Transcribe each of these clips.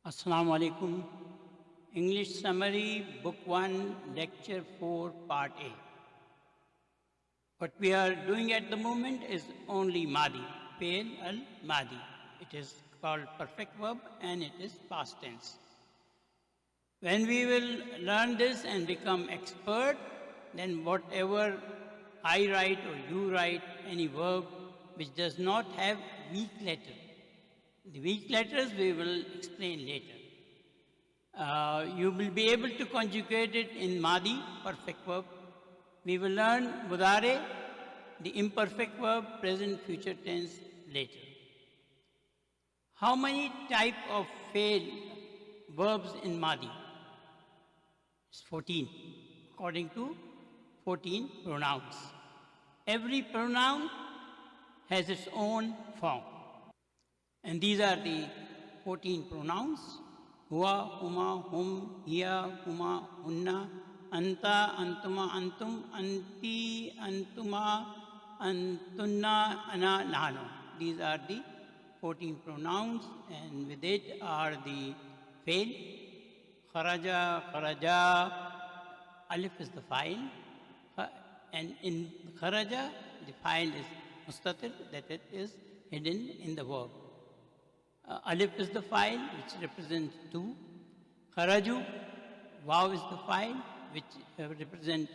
Assalamu alaikum. English summary, Book 1, Lecture 4, Part A. What we are doing at the moment is only Madi, Fail al-Madi. It is called perfect verb and it is past tense. When we will learn this and become expert, then whatever I write or you write, any verb which does not have weak letter. The weak letters we will explain later. You will be able to conjugate it in Madi, perfect verb. We will learn Mudare, the imperfect verb, present, future tense later. How many type of fail verbs in Madi? It's 14, according to 14 pronouns. Every pronoun has its own form. And these are the 14 pronouns. Hua, huma, hum, hiya, huma, hunna, anta, antuma, antum, anti, antuma, antunna, ana, nahnu. These are the 14 pronouns, and with it are the fail. Kharaja, kharaja, alif is the file, and in kharaja, the file is mustatir, that it is hidden in the verb. Alif is the file which represents 2. Kharaju, Vav is the file which represents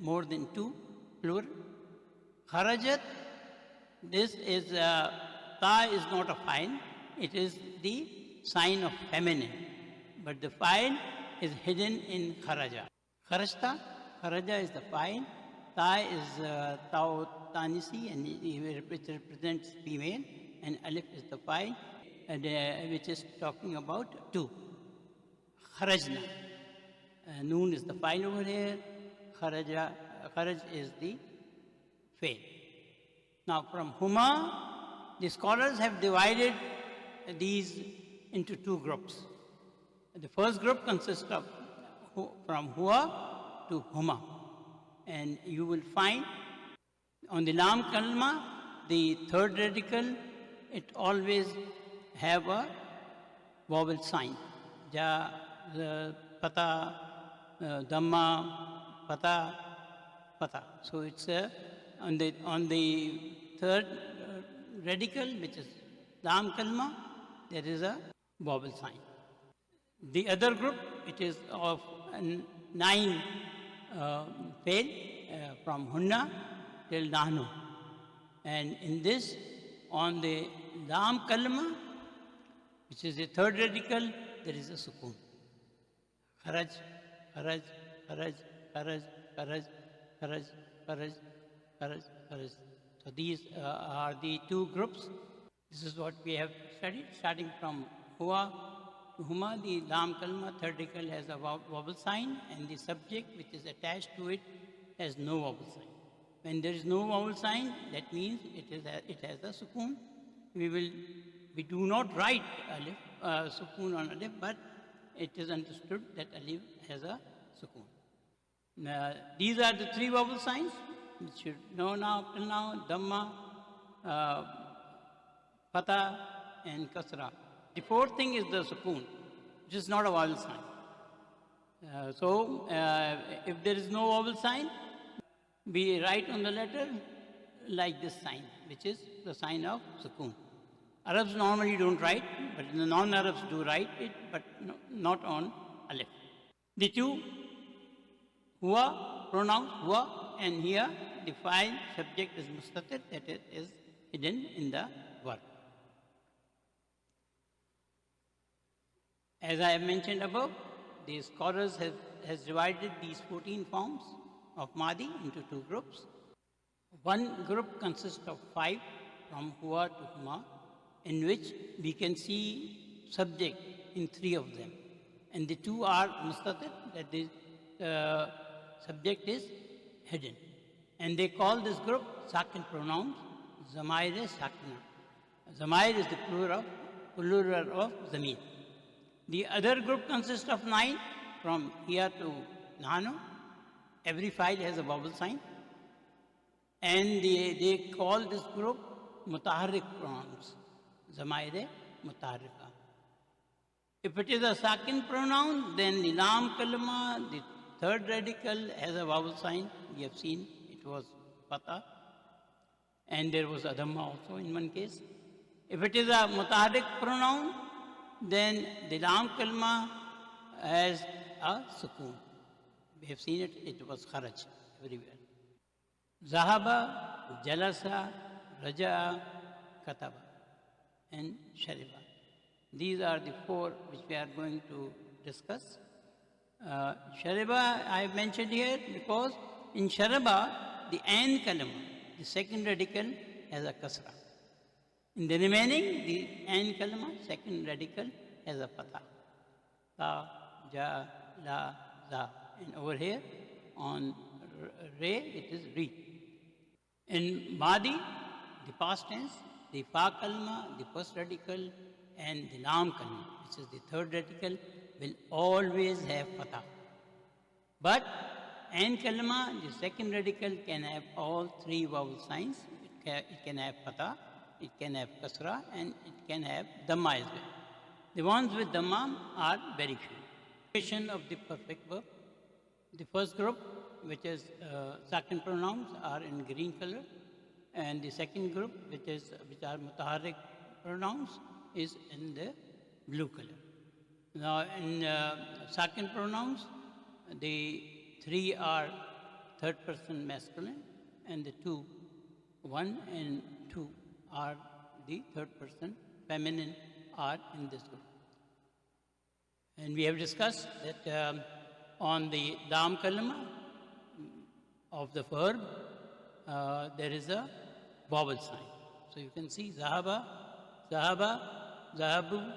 more than 2, plural. Kharajat, this is, Ta is not a file, it is the sign of feminine. But the file is hidden in Kharaja. Kharajta, Kharaja is the file. Ta is Tao Tanisi and it represents female, and Alif is the file. Which is talking about 2. Kharajna. Noon is the file over here. Kharaj is the fail. Now from Huma, the scholars have divided these into 2 groups. The first group consists of from Hua to Huma. And you will find on the Lam Kalma, the third radical, it always have a vowel sign. Ja, pata, dhamma, pata, pata. So it's on the third radical, which is Lam Kalma, there is a vowel sign. The other group, it is of 9 fail from Hunna till Nahnu. And in this, on the Lam Kalma, which is the third radical, there is a sukoon. Kharaj, kharaj, kharaj, kharaj, kharaj, kharaj, kharaj, kharaj, kharaj. So these are the 2 groups. This is what we have studied, starting from Hua to Huma. The Lam Kalma, third radical, has a vowel sign, and the subject which is attached to it has no vowel sign. When there is no vowel sign, that means it has a sukoon. We do not write alif, sukoon on alif, but it is understood that alif has a sukoon. Now, these are the 3 vowel signs, which you know now, till now, dhamma, pata, and kasra. The 4th thing is the sukoon, which is not a vowel sign. So, if there is no vowel sign, we write on the letter like this sign, which is the sign of sukoon. Arabs normally don't write, but the non-Arabs do write it, but not on alif. The 2 Hua pronouns, Hua, and here the file subject is mustatir, that it is hidden in the verb. As I have mentioned above, the scholars has divided these 14 forms of Madi into 2 groups. One group consists of 5 from Hua to Huma, in which we can see subject in 3 of them. And the 2 are mustatir, that the subject is hidden. And they call this group Sakin pronouns, Zamair Sakina. Zamair is the plural of Zamir. The other group consists of 9 from here to Nahnu. Every file has a vowel sign. And they call this group Mutaharrik pronouns. Zamaire Mutarika. If it is a sakin pronoun, then the lam kalma, the third radical, has a vowel sign. We have seen it was fatha, and there was adhamma also in one case. If it is a mutaharrik pronoun, then the lam kalma has a sukoon. We have seen it, it was kharaj everywhere. Zahaba, jalasa, raja'a, kataba, and shariba. These are the four which we are going to discuss. Shariba I have mentioned here because in shariba, the ain kalama, the second radical, has a kasra. In the remaining, the ain kalama, second radical, has a fatha. Ta, ja, la, za. And over here on re, it is re. In Madi, the past tense, the fa kalma, the first radical, and the lam kalma, which is the third radical, will always have fatha. But ain kalma, the second radical, can have all three vowel signs. It can have fatha, it can have kasra, and it can have dhamma as well. The ones with dhamma are very few. Of the perfect verb. The first group, which is sakin pronouns, are in green color, and the second group, which are mutaharrik pronouns, is in the blue color. Now, in sakin pronouns, the three are third person masculine, and the two, 1 and 2, are the third person feminine, are in this group. And we have discussed that on the dam kalma of the verb, there is a vowel sign. So you can see zahaba, zahaba, zahabu,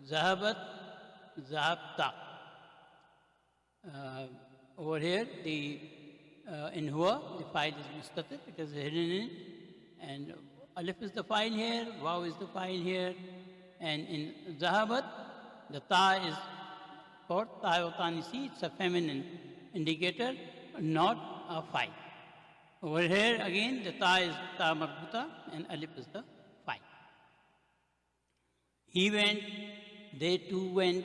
zahabat, zahabta. Over here, in huwa, the file is mustatir, it is hidden in it, and alif is the file here, waw is the file here, and in zahabat, the ta is for ta'otanisi, it's a feminine indicator, not a file. Over here again, the ta is ta marbuta and alif is the file. He went, they too went,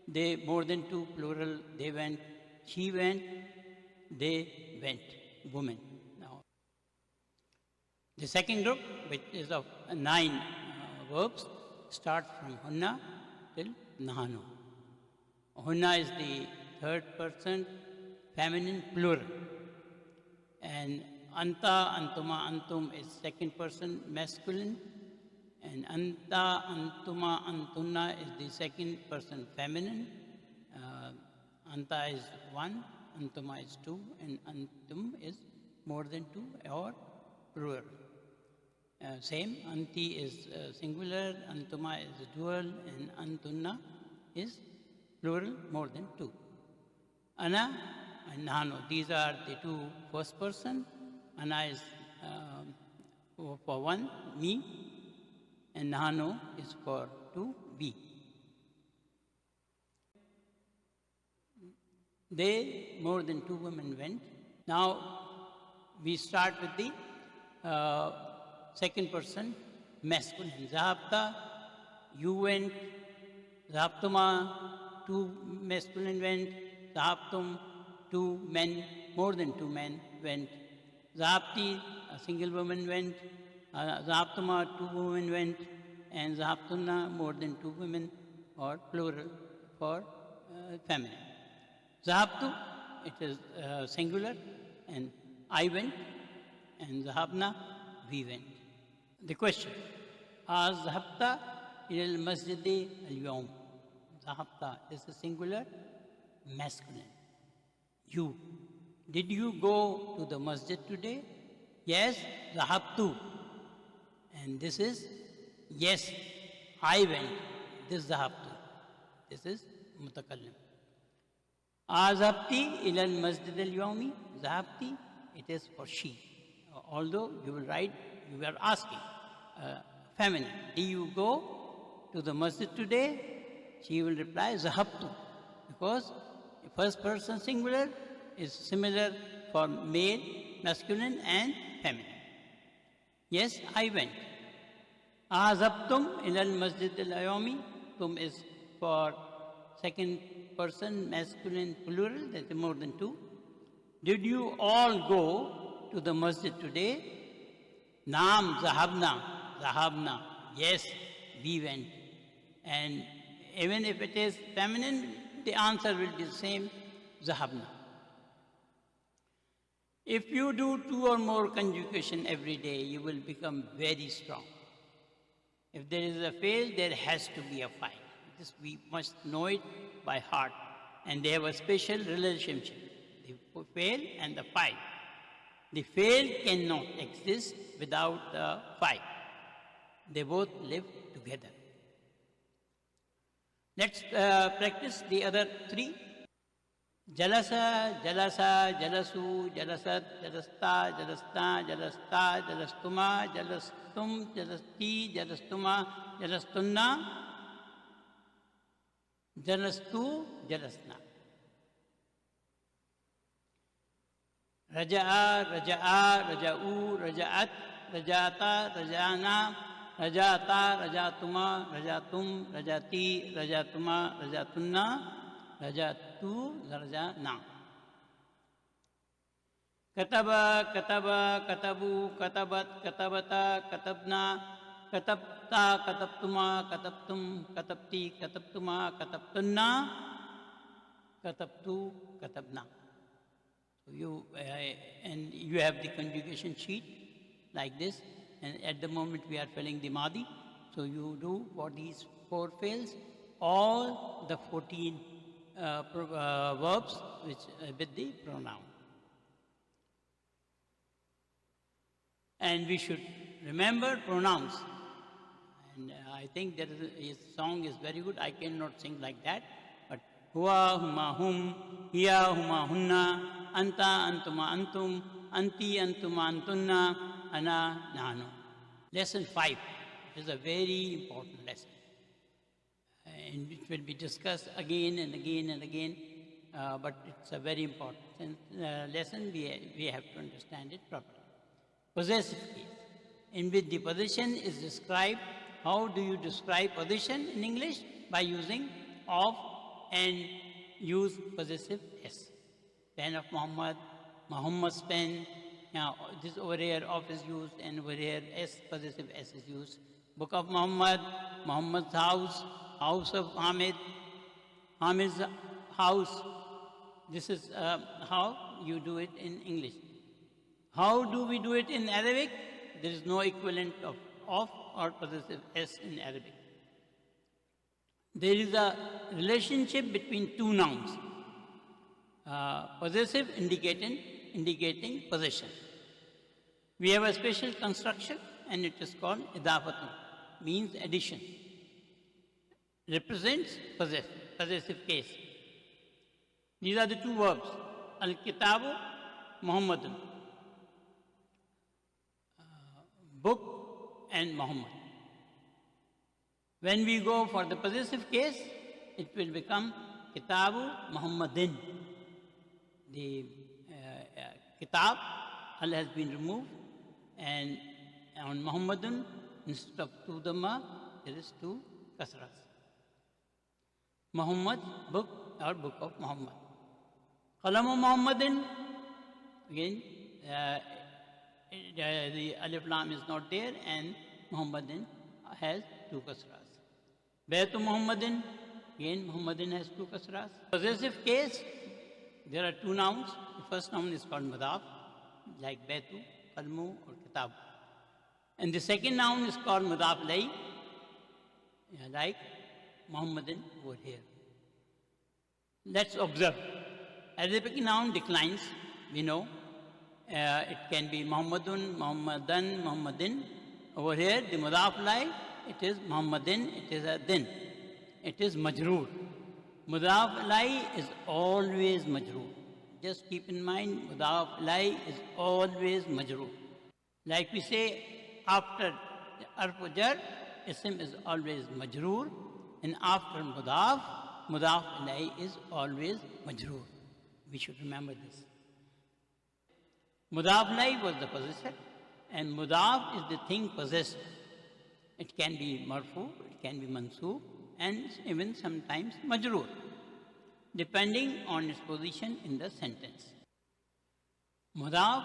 they more than two plural, they went, she went, they went, women. Now, the second group, which is of 9 verbs, starts from hunna till nahanu. Hunna is the third person feminine plural, and anta, antuma, antum is second person masculine, and anta, antuma, antunna is the second person feminine. Anta is 1, antuma is 2, and antum is more than 2 or plural. Same, anti is singular, antuma is dual, and antunna is plural, more than 2. Ana and nahanu, these are the two first person. Ana is for 1, me, and nahanu is for 2, we. They, more than 2 women went. Now we start with the second person masculine. Zahabta, you went. Zahabtuma, 2 masculine went. Zahabtum, 2 men, more than 2 men went. Zahabti, a single woman went. Zahabtuma, 2 women went. And Zahabtunna, more than 2 women, or plural for feminine. Zahabtu, it is singular, and I went, and Zahabna, we went. The question, Zahabta ilal masjidi al-yawm. Zahabta is a singular, masculine. You. Did you go to the masjid today? Yes, Zahabtu. And this is, yes, I went. This Zahabtu. This is mutakallim. Zahabti ilal masjid al-yawmi. Zahabti, it is for she. Although you will write, you are asking, feminine, do you go to the masjid today? She will reply, Zahabtu, because the first person singular is similar for male, masculine, and feminine. Yes, I went. Azabtum ilal masjid al-ayami. Tum is for second person masculine plural, that is more than two. Did you all go to the masjid today? Naam, zahabna. Yes, we went. And even if it is feminine, the answer will be the same, zahabna. If you do 2 or more conjugation every day, you will become very strong. If there is a fail, there has to be a fail. This we must know it by heart. And they have a special relationship, the fail and the fail. The fail cannot exist without the fail. They both live together. Let's practice the other 3. Jalasa, jalasa, jalasu, jalasat, jalasta, jalasta, jalasta, jalastuma, jalastum, jalasti, jalastuma, jalastunna, jalastu, jalasna. Raja'a, raja'a, raja'u, raja'at, raja'ata, raja'ana, raja'ata, raja'atuma, raja'atum, raja'ati, raja'atuma, raja'atunna, raja'tu, raja'na. Kataba, kataba, katabu, katabat, katabata, katabna, katabta, katabtuma, katabtum, katabti, katabtuma, katabtunna, katabtu, katabna. So you have the conjugation sheet like this, and at the moment we are filling the Madi. So you do for these 4 fails all the 14 verbs which with the pronoun. And we should remember pronouns. And I think that his song is very good. I cannot sing like that. But huwa, huma, hum, hiya, huma, hunna, anta, antuma, antum, anti, antuma, antunna, ana, nanu. Lesson 5 is a very important lesson. And it will be discussed again and again and again. But it's a very important lesson. We have to understand it properly. Possessive case, in which the possession is described. How do you describe possession in English? By using of and use possessive s. Pen of Muhammad, Muhammad's pen. Now, this over here of is used, and over here s, possessive s is used. Book of Muhammad, Muhammad's house, house of Hamid, Hamid's house. This is how you do it in English. How do we do it in Arabic? There is no equivalent of or possessive s in Arabic. There is a relationship between 2 nouns. Possessive indicating possession. We have a special construction, and it is called idafatun, means addition. Represents possessive case. These are the 2 verbs, al-kitabu, Muhammadun. Book and Muhammad. When we go for the possessive case, it will become Kitabu Muhammadin. The Kitab, Al has been removed, and on Muhammadun, instead of 2 Dhamma, there is 2 Kasras. Muhammad, book or book of Muhammad. Qalamu Muhammadin, again, the Alif Lam is not there, and Muhammadin has 2 Kasras. Baytu Muhammadin, again Muhammadin has 2 Kasras. Possessive case, there are 2 nouns. The first noun is called Mudaf, like Baytu, Qalmu or Kitab. And the second noun is called Mudaf Lai, like Muhammadin over here. Let's observe. Arabic noun declines, we know. It can be Muhammadun, Muhammadan, Muhammadin. Over here, the Mudaf Lai, it is Muhammadin, it is a din. It is Majroor. Mudaf Lai is always Majroor. Just keep in mind, Mudaf Lai is always Majroor. Like we say, after Arf Jar, Ism is always Majroor. And after Mudaf, Mudaf Lai is always Majroor. We should remember this. Mudaf Lai was the possessor, and Mudaf is the thing possessed. It can be marfu, it can be mansoob, and even sometimes majroor, depending on its position in the sentence. Mudaf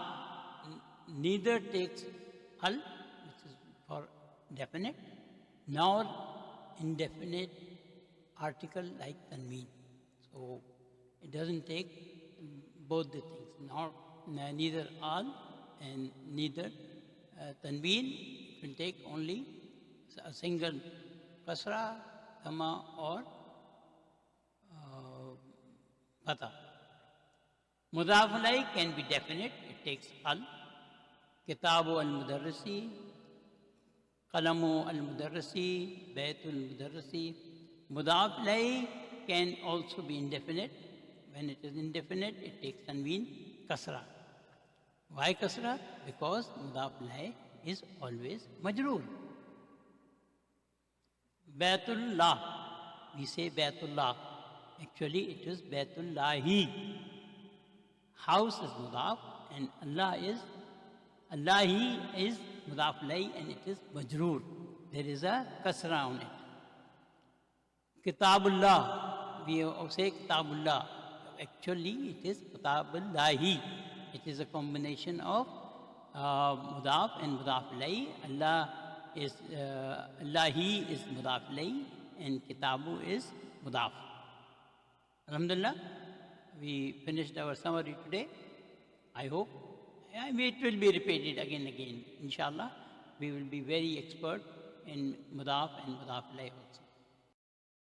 neither takes al, which is for definite, nor indefinite article like tanween. So it doesn't take both the things, neither al and neither tanween. It will take only a single kasra, dhamma or fatha. Mudaf alayh can be definite, it takes al. Kitabu al-mudarrisi, qalamu al-mudarrisi, baytu al-mudarrisi. Mudaf alayh can also be indefinite. When it is indefinite, it takes tanween, kasra. Why kasra? Because mudaf alayh is always majroor. Baytullah, we say Baytullah. Actually, it is Baytullahi. House is mudaf and Allahi is mudaf alayh and it is majroor. There is a kasra on it. Kitabullah, we say Kitabullah. Actually, it is Kitabullahi. It is a combination of mudaf and mudaf alayh. Allahi is mudaf alayh and Kitabu is mudaf. Alhamdulillah, we finished our summary today. I hope it will be repeated again and again. Inshallah, we will be very expert in mudaf and mudaf alayh also.